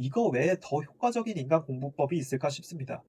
이거 외에 더 효과적인 인강 공부법이 있을까 싶습니다.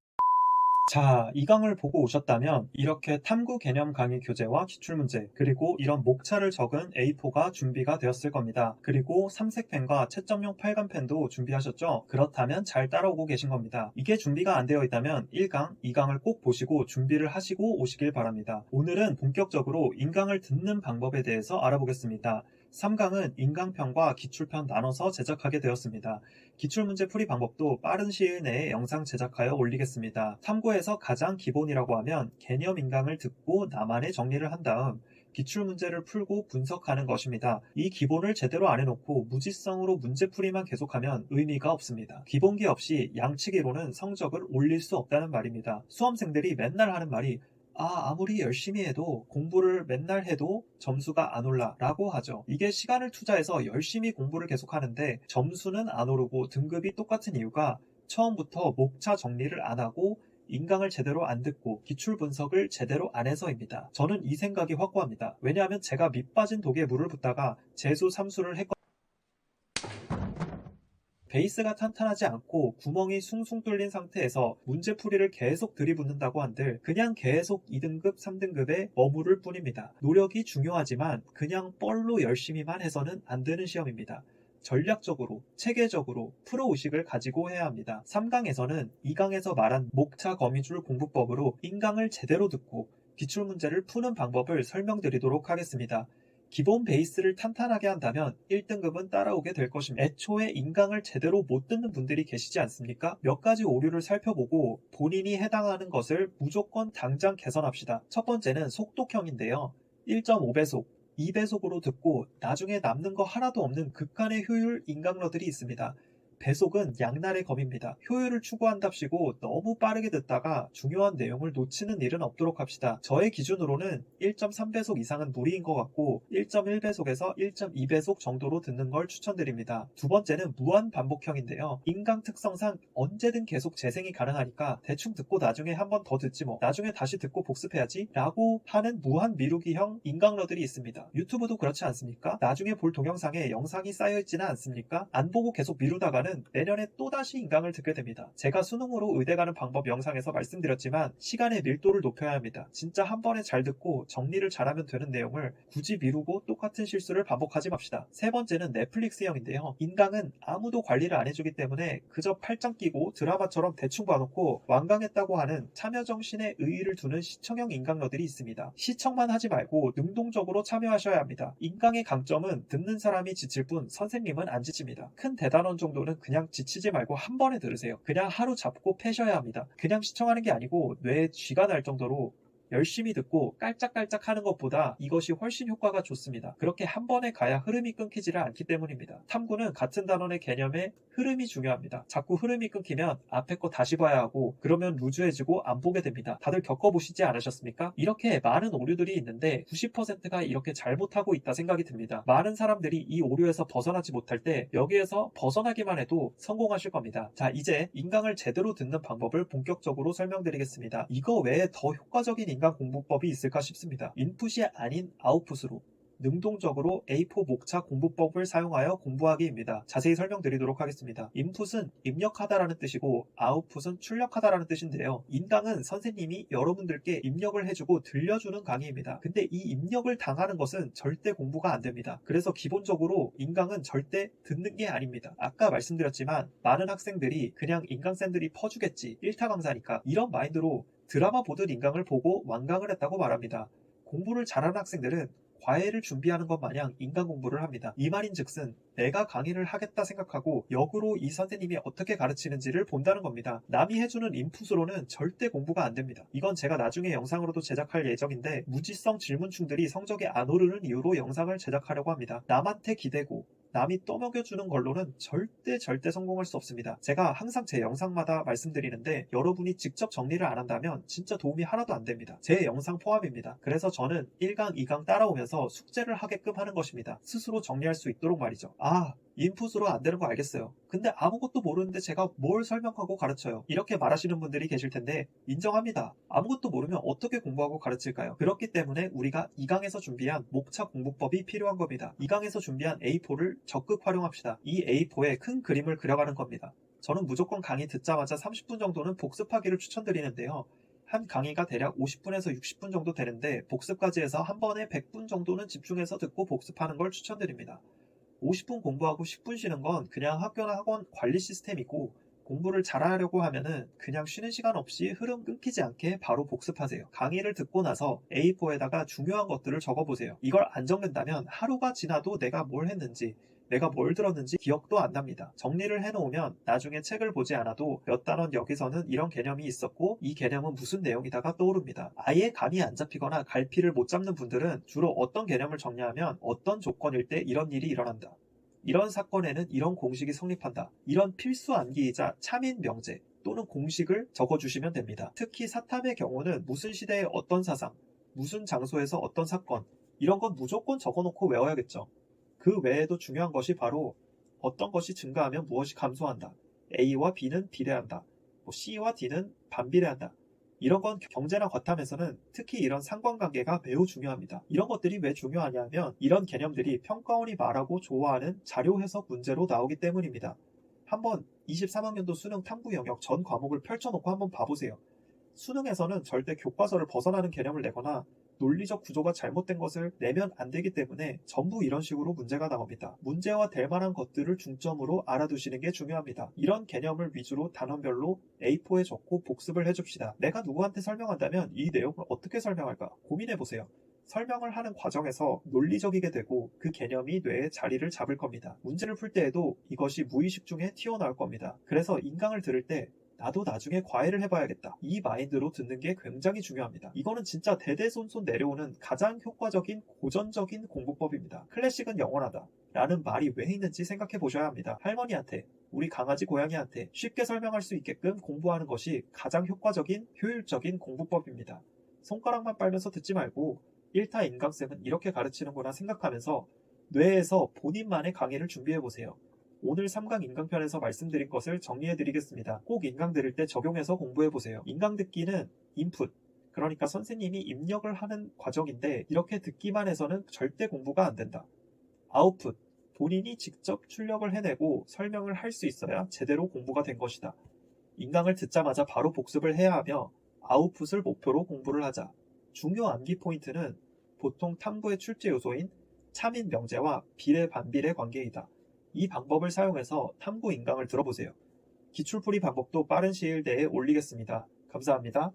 자, 이 강을 보고 오셨다면 이렇게 탐구 개념 강의 교재와 기출문제, 그리고 이런 목차를 적은 A4가 준비가 되었을 겁니다. 그리고 삼색펜과 채점용 빨간펜도 준비하셨죠? 그렇다면 잘 따라오고 계신 겁니다. 이게 준비가 안 되어 있다면 1강, 2강을 꼭 보시고 준비를 하시고 오시길 바랍니다. 오늘은 본격적으로 인강을 듣는 방법에 대해서 알아보겠습니다. 3강은 인강편과 기출편 나눠서 제작하게 되었습니다. 기출문제 풀이 방법도 빠른 시일 내에 영상 제작하여 올리겠습니다. 탐구에서 가장 기본이라고 하면 개념 인강을 듣고 나만의 정리를 한 다음 기출문제를 풀고 분석하는 것입니다. 이 기본을 제대로 안 해놓고 무지성으로 문제풀이만 계속하면 의미가 없습니다. 기본기 없이 양치기로는 성적을 올릴 수 없다는 말입니다. 수험생들이 맨날 하는 말이 아무리 열심히 해도 공부를 맨날 해도 점수가 안 올라 라고 하죠. 이게 시간을 투자해서 열심히 공부를 계속하는데 점수는 안 오르고 등급이 똑같은 이유가 처음부터 목차 정리를 안 하고 인강을 제대로 안 듣고 기출 분석을 제대로 안 해서입니다. 저는 이 생각이 확고합니다. 왜냐하면 제가 밑 빠진 독에 물을 붓다가 재수, 삼수를 했거든요. 베이스가 탄탄하지 않고 구멍이 숭숭 뚫린 상태에서 문제풀이를 계속 들이붓는다고 한들 그냥 계속 2등급, 3등급에 머무를 뿐입니다. 노력이 중요하지만 그냥 뻘로 열심히만 해서는 안 되는 시험입니다. 전략적으로, 체계적으로 프로의식을 가지고 해야 합니다. 3강에서는 2강에서 말한 목차 거미줄 공부법으로 인강을 제대로 듣고 기출문제를 푸는 방법을 설명드리도록 하겠습니다. 기본 베이스를 탄탄하게 한다면 1등급은 따라오게 될 것입니다. 애초에 인강을 제대로 못 듣는 분들이 계시지 않습니까? 몇 가지 오류를 살펴보고 본인이 해당하는 것을 무조건 당장 개선합시다. 첫 번째는 속독형인데요. 1.5배속, 2배속으로 듣고 나중에 남는 거 하나도 없는 극한의 효율 인강러들이 있습니다. 배속은 양날의 검입니다. 효율을 추구한답시고 너무 빠르게 듣다가 중요한 내용을 놓치는 일은 없도록 합시다. 저의 기준으로는 1.3배속 이상은 무리인 것 같고 1.1배속에서 1.2배속 정도로 듣는 걸 추천드립니다. 두 번째는 무한 반복형인데요. 인강 특성상 언제든 계속 재생이 가능하니까 대충 듣고 나중에 한 번 더 듣지 뭐 나중에 다시 듣고 복습해야지 라고 하는 무한 미루기형 인강러들이 있습니다. 유튜브도 그렇지 않습니까? 나중에 볼 동영상에 영상이 쌓여있지는 않습니까? 안 보고 계속 미루다가는 내년에 또다시 인강을 듣게 됩니다. 제가 수능으로 의대 가는 방법 영상에서 말씀드렸지만 시간의 밀도를 높여야 합니다. 진짜 한 번에 잘 듣고 정리를 잘하면 되는 내용을 굳이 미루고 똑같은 실수를 반복하지 맙시다. 세 번째는 넷플릭스형인데요. 인강은 아무도 관리를 안 해주기 때문에 그저 팔짱 끼고 드라마처럼 대충 봐놓고 완강했다고 하는 참여정신에 의의를 두는 시청형 인강러들이 있습니다. 시청만 하지 말고 능동적으로 참여하셔야 합니다. 인강의 강점은 듣는 사람이 지칠 뿐 선생님은 안 지칩니다. 큰 대단원 정도는 그냥 지치지 말고 한 번에 들으세요. 그냥 하루 잡고 패셔야 합니다. 그냥 시청하는 게 아니고 뇌에 쥐가 날 정도로 열심히 듣고 깔짝깔짝 하는 것보다 이것이 훨씬 효과가 좋습니다. 그렇게 한 번에 가야 흐름이 끊기지를 않기 때문입니다. 탐구는 같은 단원의 개념에 흐름이 중요합니다. 자꾸 흐름이 끊기면 앞에 거 다시 봐야 하고 그러면 루즈해지고 안 보게 됩니다. 다들 겪어보시지 않으셨습니까? 이렇게 많은 오류들이 있는데 90%가 이렇게 잘못하고 있다 생각이 듭니다. 많은 사람들이 이 오류에서 벗어나지 못할 때 여기에서 벗어나기만 해도 성공하실 겁니다. 자, 이제 인강을 제대로 듣는 방법을 본격적으로 설명드리겠습니다. 이거 외에 더 효과적인 인강 공부법이 있을까 싶습니다. 인풋이 아닌 아웃풋으로 능동적으로 A4 목차 공부법을 사용하여 공부하기입니다. 자세히 설명드리도록 하겠습니다. 인풋은 입력하다라는 뜻이고 아웃풋은 출력하다라는 뜻인데요. 인강은 선생님이 여러분들께 입력을 해주고 들려주는 강의입니다. 근데 이 입력을 당하는 것은 절대 공부가 안 됩니다. 그래서 기본적으로 인강은 절대 듣는 게 아닙니다. 아까 말씀드렸지만 많은 학생들이 그냥 인강쌤들이 퍼주겠지 1타 강사니까 이런 마인드로 드라마 보듯 인강을 보고 완강을 했다고 말합니다. 공부를 잘하는 학생들은 과외를 준비하는 것 마냥 인강 공부를 합니다. 이 말인즉슨 내가 강의를 하겠다 생각하고 역으로 이 선생님이 어떻게 가르치는지를 본다는 겁니다. 남이 해주는 인풋으로는 절대 공부가 안 됩니다. 이건 제가 나중에 영상으로도 제작할 예정인데 무지성 질문충들이 성적이 안 오르는 이유로 영상을 제작하려고 합니다. 남한테 기대고 남이 떠먹여주는 걸로는 절대 성공할 수 없습니다. 제가 항상 제 영상마다 말씀드리는데 여러분이 직접 정리를 안 한다면 진짜 도움이 하나도 안 됩니다. 제 영상 포함입니다. 그래서 저는 1강, 2강 따라오면서 숙제를 하게끔 하는 것입니다. 스스로 정리할 수 있도록 말이죠. 인풋으로 안 되는 거 알겠어요. 근데 아무것도 모르는데 제가 뭘 설명하고 가르쳐요. 이렇게 말하시는 분들이 계실 텐데 인정합니다. 아무것도 모르면 어떻게 공부하고 가르칠까요? 그렇기 때문에 우리가 2강에서 준비한 목차 공부법이 필요한 겁니다. 2강에서 준비한 A4를 적극 활용합시다. 이 A4에 큰 그림을 그려가는 겁니다. 저는 무조건 강의 듣자마자 30분 정도는 복습하기를 추천드리는데요. 한 강의가 대략 50분에서 60분 정도 되는데 복습까지 해서 한 번에 100분 정도는 집중해서 듣고 복습하는 걸 추천드립니다. 50분 공부하고 10분 쉬는 건 그냥 학교나 학원 관리 시스템이고, 공부를 잘하려고 하면은 그냥 쉬는 시간 없이 흐름 끊기지 않게 바로 복습하세요. 강의를 듣고 나서 A4에다가 중요한 것들을 적어보세요. 이걸 안 적는다면 하루가 지나도 내가 뭘 했는지, 내가 뭘 들었는지 기억도 안 납니다. 정리를 해놓으면 나중에 책을 보지 않아도 몇 단원 여기서는 이런 개념이 있었고 이 개념은 무슨 내용이다가 떠오릅니다. 아예 감이 안 잡히거나 갈피를 못 잡는 분들은 주로 어떤 개념을 정리하면 어떤 조건일 때 이런 일이 일어난다, 이런 사건에는 이런 공식이 성립한다, 이런 필수 암기이자 참인 명제 또는 공식을 적어주시면 됩니다. 특히 사탐의 경우는 무슨 시대의 어떤 사상, 무슨 장소에서 어떤 사건, 이런 건 무조건 적어놓고 외워야겠죠. 그 외에도 중요한 것이 바로 어떤 것이 증가하면 무엇이 감소한다, A와 B는 비례한다, C와 D는 반비례한다, 이런 건 경제나 과탐에서는 특히 이런 상관관계가 매우 중요합니다. 이런 것들이 왜 중요하냐면 이런 개념들이 평가원이 말하고 좋아하는 자료 해석 문제로 나오기 때문입니다. 한번 23학년도 수능 탐구 영역 전 과목을 펼쳐놓고 한번 봐보세요. 수능에서는 절대 교과서를 벗어나는 개념을 내거나 논리적 구조가 잘못된 것을 내면 안 되기 때문에 전부 이런 식으로 문제가 나옵니다. 문제와 될 만한 것들을 중점으로 알아두시는 게 중요합니다. 이런 개념을 위주로 단원별로 A4에 적고 복습을 해줍시다. 내가 누구한테 설명한다면 이 내용을 어떻게 설명할까 고민해보세요. 설명을 하는 과정에서 논리적이게 되고 그 개념이 뇌에 자리를 잡을 겁니다. 문제를 풀 때에도 이것이 무의식 중에 튀어나올 겁니다. 그래서 인강을 들을 때 나도 나중에 과외를 해봐야겠다, 이 마인드로 듣는 게 굉장히 중요합니다. 이거는 진짜 대대손손 내려오는 가장 효과적인 고전적인 공부법입니다. 클래식은 영원하다 라는 말이 왜 있는지 생각해 보셔야 합니다. 할머니한테, 우리 강아지 고양이한테 쉽게 설명할 수 있게끔 공부하는 것이 가장 효과적인 효율적인 공부법입니다. 손가락만 빨면서 듣지 말고 1타 인강쌤은 이렇게 가르치는구나 생각하면서 뇌에서 본인만의 강의를 준비해보세요. 오늘 3강 인강편에서 말씀드린 것을 정리해드리겠습니다. 꼭 인강 들을 때 적용해서 공부해보세요. 인강 듣기는 인풋, 그러니까 선생님이 입력을 하는 과정인데 이렇게 듣기만 해서는 절대 공부가 안 된다. 아웃풋, 본인이 직접 출력을 해내고 설명을 할 수 있어야 제대로 공부가 된 것이다. 인강을 듣자마자 바로 복습을 해야 하며 아웃풋을 목표로 공부를 하자. 중요 암기 포인트는 보통 탐구의 출제 요소인 참인 명제와 비례 반비례 관계이다. 이 방법을 사용해서 탐구 인강을 들어보세요. 기출풀이 방법도 빠른 시일 내에 올리겠습니다. 감사합니다.